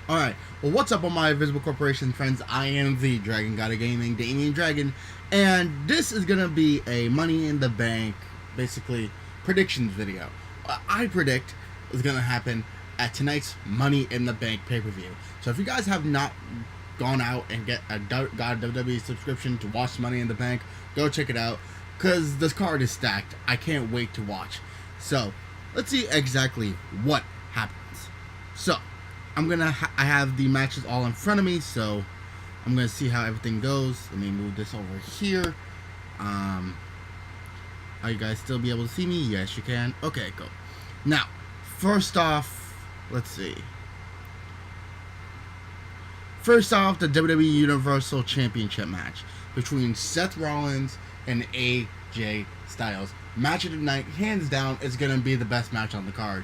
Alright, well, what's up, all my Visible Corporation friends? I am the Dragon God of Gaming, Damian, and this is gonna be a Money in the Bank, basically, predictions video. I predict is gonna happen at tonight's Money in the Bank pay-per-view. So if you guys have not gone out and get a God WWE subscription to watch Money in the Bank, go check it out, because this card is stacked. I can't wait to watch. So, let's see exactly what happens. So, I have the matches all in front of me, so I'm gonna see how everything goes. Let me move this over here. Are you guys still be able to see me? Yes, you can. Okay, cool. Now, first off, let's see. First off, the WWE Universal Championship match between Seth Rollins and AJ Styles. Match of the night, hands down, is gonna be the best match on the card.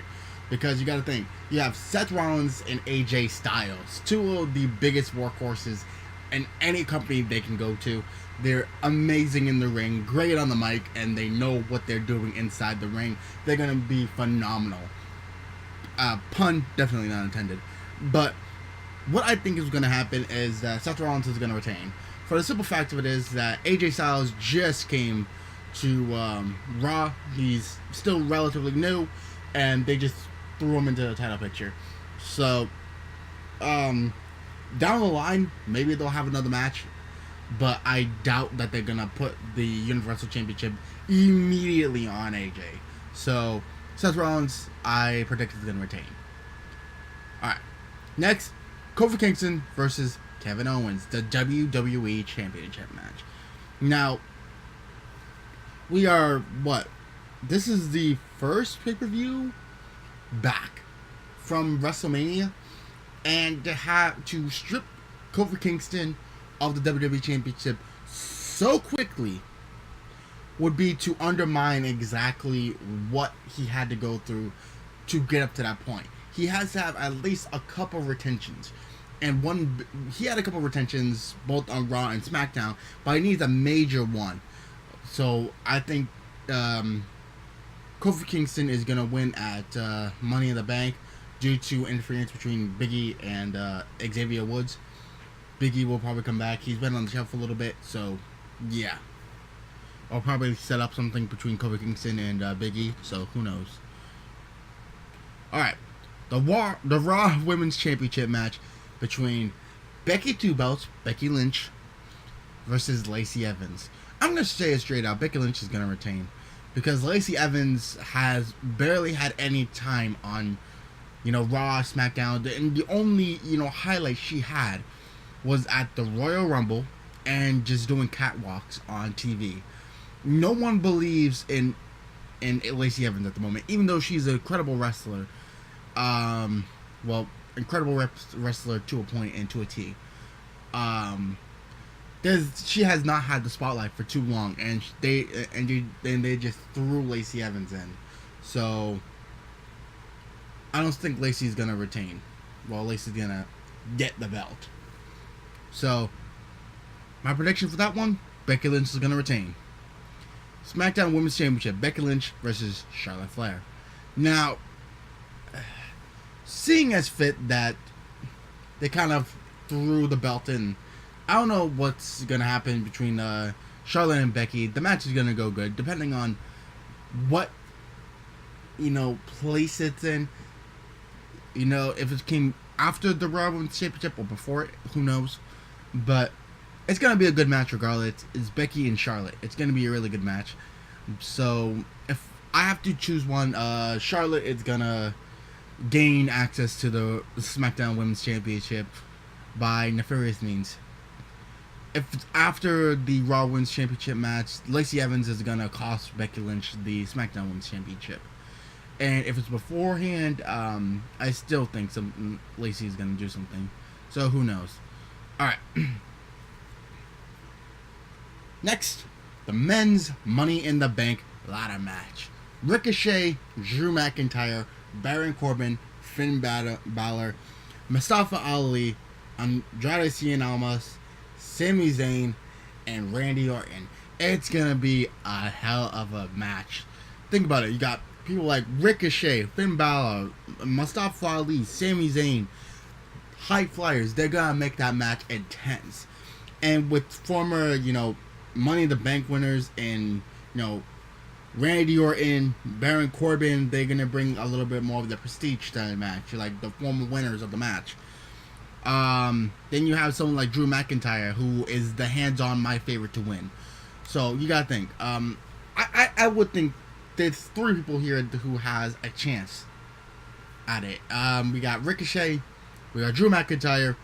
Because you gotta think, you have Seth Rollins and AJ Styles, two of the biggest workhorses in any company they can go to. They're amazing in the ring, great on the mic, and they know what they're doing inside the ring. They're gonna be phenomenal. Pun definitely not intended. But what I think is gonna happen is that Seth Rollins is gonna retain. For the simple fact of it is that AJ Styles just came to Raw. He's still relatively new, and they just threw him into the title picture. So, down the line, maybe they'll have another match, but I doubt that they're gonna put the Universal Championship immediately on AJ. So, Seth Rollins, I predict is gonna retain. Alright, next, Kofi Kingston versus Kevin Owens, the WWE Championship match. Now, we are, this is the first pay-per-view back from WrestleMania, and to strip Kofi Kingston of the WWE Championship so quickly would be to undermine exactly what he had to go through to get up to that point. He has to have at least a couple retentions, and he had a couple retentions both on Raw and SmackDown, but he needs a major one. So I think Kofi Kingston is going to win at Money in the Bank due to interference between Big E and Xavier Woods. Big E will probably come back. He's been on the shelf a little bit, so yeah. I'll probably set up something between Kofi Kingston and Big E, so who knows. Alright, the Raw Women's Championship match between Becky Two Belts, Becky Lynch, versus Lacey Evans. I'm going to say it straight out, Becky Lynch is going to retain. Because Lacey Evans has barely had any time on, Raw, SmackDown, and the only, highlight she had was at the Royal Rumble and just doing catwalks on TV. No one believes in Lacey Evans at the moment, even though she's an incredible wrestler. Incredible wrestler to a point and to a T. She has not had the spotlight for too long, and they just threw Lacey Evans in. So I don't think Lacey's gonna retain. Well, Lacey's gonna get the belt. So my prediction for that one: Becky Lynch is gonna retain. SmackDown Women's Championship: Becky Lynch versus Charlotte Flair. Now, seeing as fit that they kind of threw the belt in, I don't know what's going to happen between Charlotte and Becky. The match is going to go good, depending on what, place it's in. If it came after the Raw Women's Championship or before it, who knows. But it's going to be a good match regardless. It's Becky and Charlotte. It's going to be a really good match. So, if I have to choose one, Charlotte is going to gain access to the SmackDown Women's Championship by nefarious means. If it's after the Raw Women's Championship match, Lacey Evans is going to cost Becky Lynch the SmackDown Women's Championship. And if it's beforehand, I still think Lacey is going to do something. So who knows. Alright. Next, the men's Money in the Bank ladder match. Ricochet, Drew McIntyre, Baron Corbin, Finn Balor, Mustafa Ali, Andrade Cien Almas, Sami Zayn, and Randy Orton. It's gonna be a hell of a match. Think about it. You got people like Ricochet, Finn Balor, Mustafa Ali, Sami Zayn, high flyers, they're gonna make that match intense. And with former, Money in the Bank winners and, Randy Orton, Baron Corbin, they're gonna bring a little bit more of the prestige to the match, like the former winners of the match. Then you have someone like Drew McIntyre, who is the hands-on my favorite to win. So you gotta think. I would think there's 3 people here who has a chance at it. We got Ricochet, we got Drew McIntyre,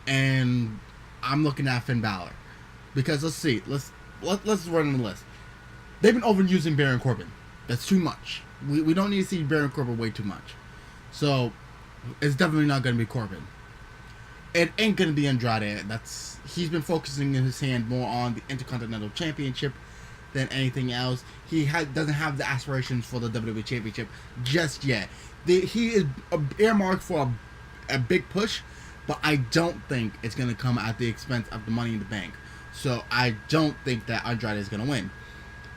and I'm looking at Finn Balor. Because let's run the list. They've been overusing Baron Corbin. That's too much. We don't need to see Baron Corbin way too much. So it's definitely not going to be Corbin. It ain't going to be Andrade. He's been focusing in his hand more on the Intercontinental Championship than anything else. He doesn't have the aspirations for the WWE Championship just yet. He is earmarked for a big push, but I don't think it's going to come at the expense of the Money in the Bank. So I don't think that Andrade is going to win.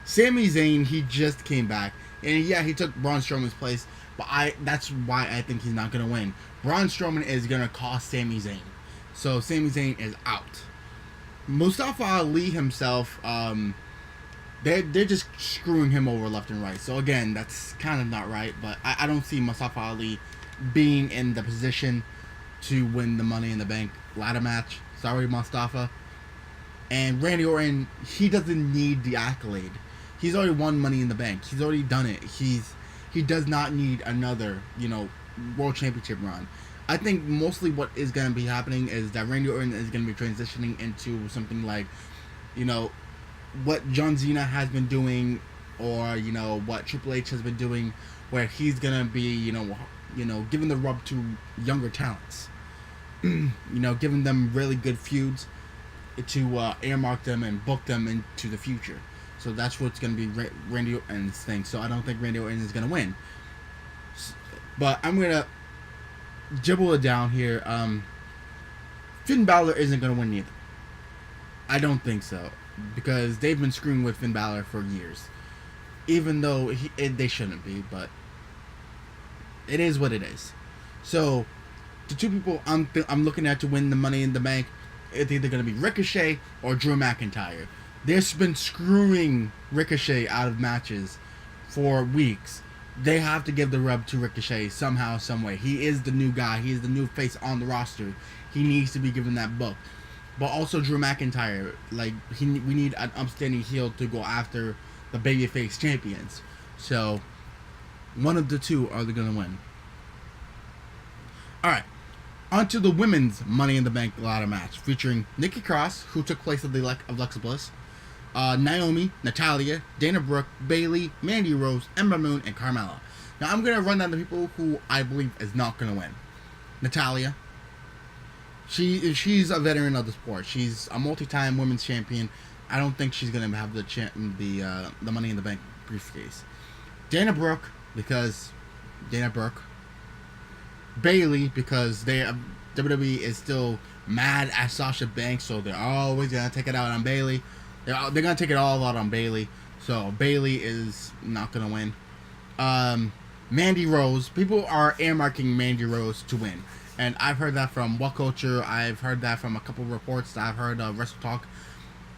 Sami Zayn, he just came back, and yeah, he took Braun Strowman's place, but that's why I think he's not going to win. Braun Strowman is going to cost Sami Zayn. So Sami Zayn is out. Mustafa Ali himself, they're just screwing him over left and right. So again, that's kind of not right, but I don't see Mustafa Ali being in the position to win the Money in the Bank ladder match. Sorry, Mustafa. And Randy Orton, he doesn't need the accolade. He's already won Money in the Bank. He's already done it. He does not need another, World Championship run. I think mostly what is going to be happening is that Randy Orton is going to be transitioning into something like, what John Cena has been doing, or what Triple H has been doing, where he's going to be, giving the rub to younger talents. Giving them really good feuds to earmark them and book them into the future. So that's what's going to be Randy Orton's thing. So I don't think Randy Orton is going to win. But I'm going to jibble it down here. Finn Balor isn't going to win either. I don't think so. Because they've been screwing with Finn Balor for years. Even though they shouldn't be. But it is what it is. So the 2 people I'm looking at to win the Money in the Bank, it's either going to be Ricochet or Drew McIntyre. They've been screwing Ricochet out of matches for weeks. They have to give the rub to Ricochet somehow, some way. He is the new guy. He is the new face on the roster. He needs to be given that book. But also Drew McIntyre, we need an upstanding heel to go after the babyface champions. So one of the 2 are going to win. All right. On to the women's Money in the Bank ladder match, featuring Nikki Cross, who took place of Alexa Bliss, Naomi, Natalya, Dana Brooke, Bayley, Mandy Rose, Ember Moon, and Carmella. Now I'm going to run down the people who I believe is not going to win. Natalya. She's a veteran of the sport. She's a multi-time women's champion. I don't think she's going to have the Money in the Bank briefcase. Dana Brooke, because Dana Brooke. Bayley, because WWE is still mad at Sasha Banks, so they're always going to take it out on Bayley. They're going to take it all out on Bayley. So Bayley is not going to win. Mandy Rose. People are earmarking Mandy Rose to win. And I've heard that from What Culture. I've heard that from a couple reports that I've heard of Wrestle Talk.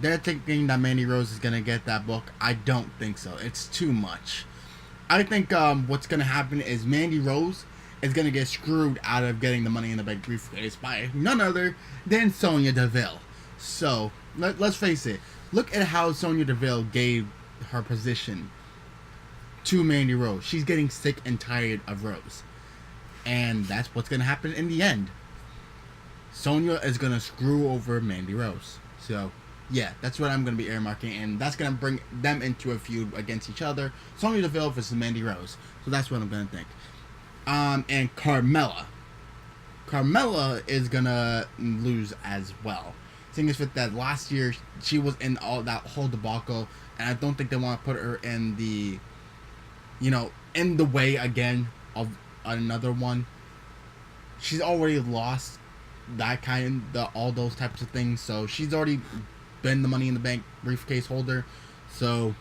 They're thinking that Mandy Rose is going to get that book. I don't think so. It's too much. I think what's going to happen is Mandy Rose is going to get screwed out of getting the Money in the Bank briefcase by none other than Sonya Deville. So, let's face it. Look at how Sonya Deville gave her position to Mandy Rose. She's getting sick and tired of Rose. And that's what's going to happen in the end. Sonya is going to screw over Mandy Rose. So, yeah, that's what I'm going to be earmarking. And that's going to bring them into a feud against each other. Sonya Deville versus Mandy Rose. So that's what I'm going to think. And Carmella. Carmella is gonna lose as well. Seeing as with that last year she was in all that whole debacle, and I don't think they want to put her in the, in the way again of another one. She's already lost that all those types of things, so she's already been the Money in the Bank briefcase holder. So,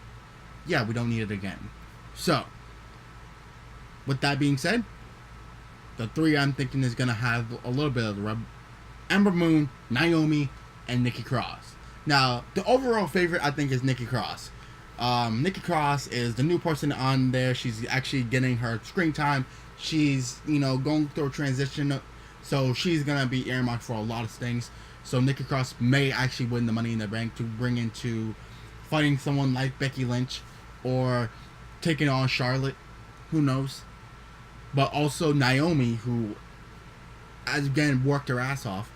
yeah, we don't need it again. So, with that being said, the three I'm thinking is gonna have a little bit of the rub: Ember Moon, Naomi, and Nikki Cross. Now, the overall favorite I think is Nikki Cross. Nikki Cross is the new person on there. She's actually getting her screen time. She's, going through a transition, so she's gonna be earmarked for a lot of things. So Nikki Cross may actually win the Money in the Bank to bring into fighting someone like Becky Lynch or taking on Charlotte. Who knows? But also Naomi, who has again worked her ass off.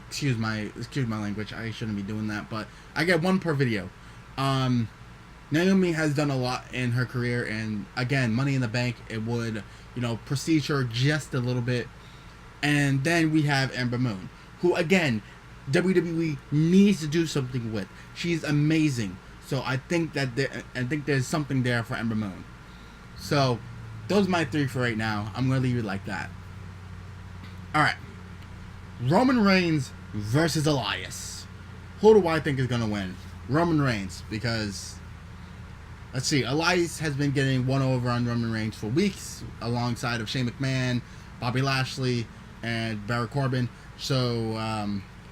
Excuse my language. I shouldn't be doing that, but I get one per video. Naomi has done a lot in her career, and again, Money in the Bank, it would, prestige her just a little bit. And then we have Ember Moon, who again, WWE needs to do something with. She's amazing. So I think there's something there for Ember Moon. So those are my three for right now. I'm gonna leave it like that. Alright. Roman Reigns versus Elias. Who do I think is gonna win? Roman Reigns, because let's see, Elias has been getting one over on Roman Reigns for weeks, alongside of Shane McMahon, Bobby Lashley, and Baron Corbin. So,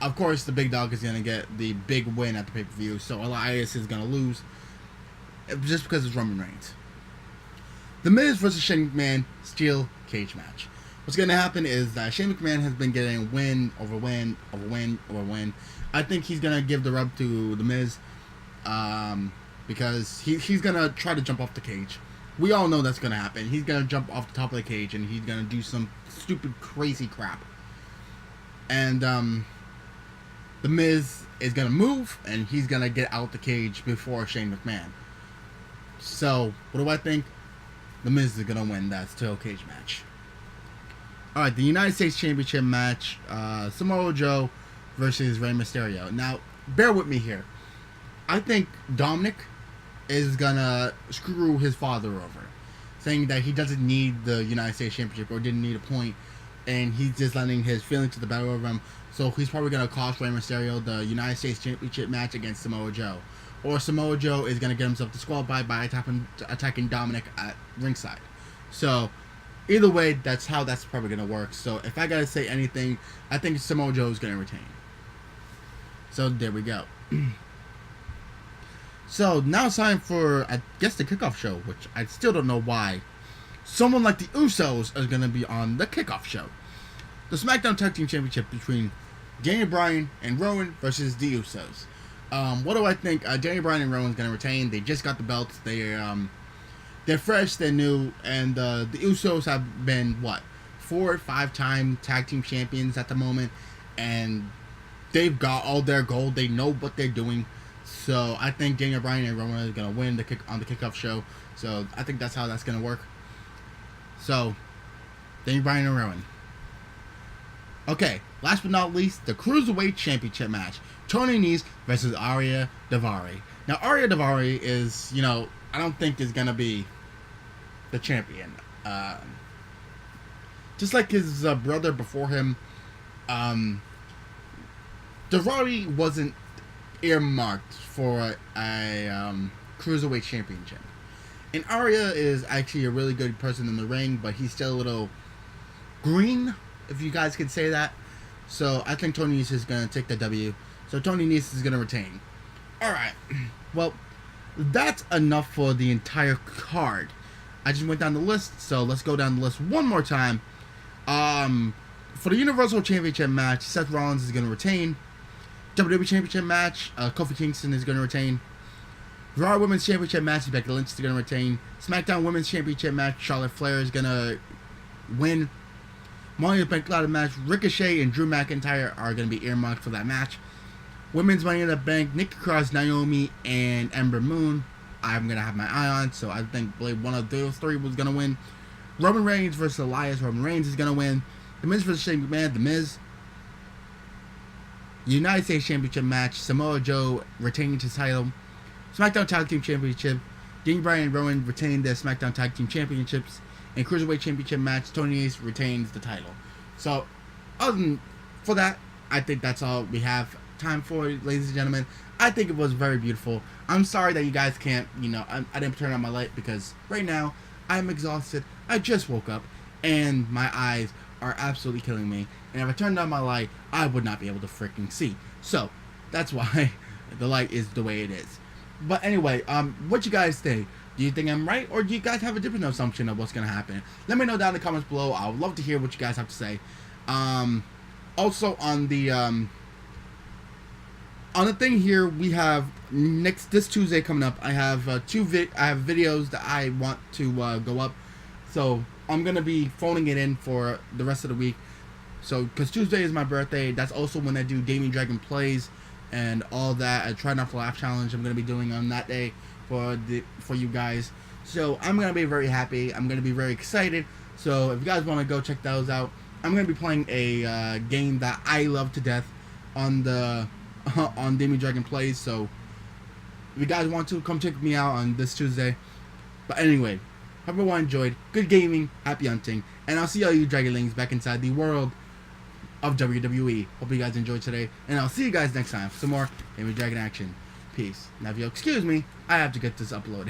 of course, the big dog is going to get the big win at the pay-per-view. So, Elias is going to lose just because it's Roman Reigns. The Miz versus Shane McMahon steel cage match. What's going to happen is that Shane McMahon has been getting win over win over win over win. I think he's going to give the rub to the Miz. Because he's going to try to jump off the cage. We all know that's going to happen. He's going to jump off the top of the cage and he's going to do some stupid, crazy crap. And the Miz is going to move and he's going to get out the cage before Shane McMahon. So, what do I think? The Miz is going to win that steel cage match. Alright, the United States Championship match. Samoa Joe versus Rey Mysterio. Now, bear with me here. I think Dominic is gonna screw his father over, saying that he doesn't need the United States Championship or didn't need a point, and he's just letting his feelings to the better of him. So he's probably gonna cost Rey Mysterio the United States Championship match against Samoa Joe, or Samoa Joe is gonna get himself disqualified by attacking Dominic at ringside. So either way, that's how that's probably gonna work. So if I gotta say anything, I think Samoa Joe is gonna retain. So there we go. So now it's time for, I guess, the kickoff show, which I still don't know why. Someone like the Usos is going to be on the kickoff show. The SmackDown Tag Team Championship between Daniel Bryan and Rowan versus the Usos. What do I think? Daniel Bryan and Rowan's going to retain. They just got the belts. They're fresh, they're new, and the Usos have been, 4 or 5 time tag team champions at the moment, and they've got all their gold. They know what they're doing. So I think Daniel Bryan and Rowan are going to win on the kickoff show. So I think that's how that's going to work. So, Daniel Bryan and Rowan. Okay, last but not least, the Cruiserweight Championship match. Tony Nese versus Ariya Daivari. Now, Ariya Daivari is, I don't think is going to be the champion. Just like his brother before him, Daivari wasn't earmarked for a Cruiserweight Championship. And Ariya is actually a really good person in the ring, but he's still a little green, if you guys could say that. So I think Tony Nese is going to take the W. So Tony Nese is going to retain. Alright. Well, that's enough for the entire card. I just went down the list, so let's go down the list one more time. For the Universal Championship match, Seth Rollins is going to retain. WWE Championship match, Kofi Kingston is going to retain. Raw Women's Championship match, Becky Lynch is going to retain. SmackDown Women's Championship match, Charlotte Flair is going to win. Money in the Bank ladder match, Ricochet and Drew McIntyre are going to be earmarked for that match. Women's Money in the Bank, Nikki Cross, Naomi, and Ember Moon, I'm going to have my eye on, so I think one of those three was going to win. Roman Reigns versus Elias, Roman Reigns is going to win. The Miz versus Shane McMahon, The Miz. United States Championship match, Samoa Joe retaining his title. SmackDown Tag Team Championship, Daniel Bryan and Rowan retain their SmackDown Tag Team Championships. And Cruiserweight Championship match, Tony Nese retains the title. So, other than for that, I think that's all we have time for, ladies and gentlemen. I think it was very beautiful. I'm sorry that you guys can't, I didn't turn on my light because right now I'm exhausted. I just woke up and my eyes are absolutely killing me. And if I turned on my light, I would not be able to freaking see. So, that's why the light is the way it is. But anyway, what you guys think? Do you think I'm right, or do you guys have a different assumption of what's going to happen? Let me know down in the comments below. I would love to hear what you guys have to say. Also, on the thing here, we have this Tuesday coming up. I have videos that I want to go up. So I'm gonna be phoning it in for the rest of the week. So, because Tuesday is my birthday, that's also when I do Damian-D.Dragon plays and all that. I try not to laugh challenge. I'm gonna be doing on that day for you guys. So I'm gonna be very happy. I'm gonna be very excited. So if you guys want to go check those out, I'm gonna be playing a game that I love to death on the on Damian-D.Dragon plays. So if you guys want to, come check me out on this Tuesday. But anyway, hope everyone enjoyed. Good gaming, happy hunting, and I'll see all you Dragonlings back inside the world of WWE. Hope you guys enjoyed today, and I'll see you guys next time for some more Damian-D.Dragon action. Peace. Now, if you'll excuse me, I have to get this uploaded.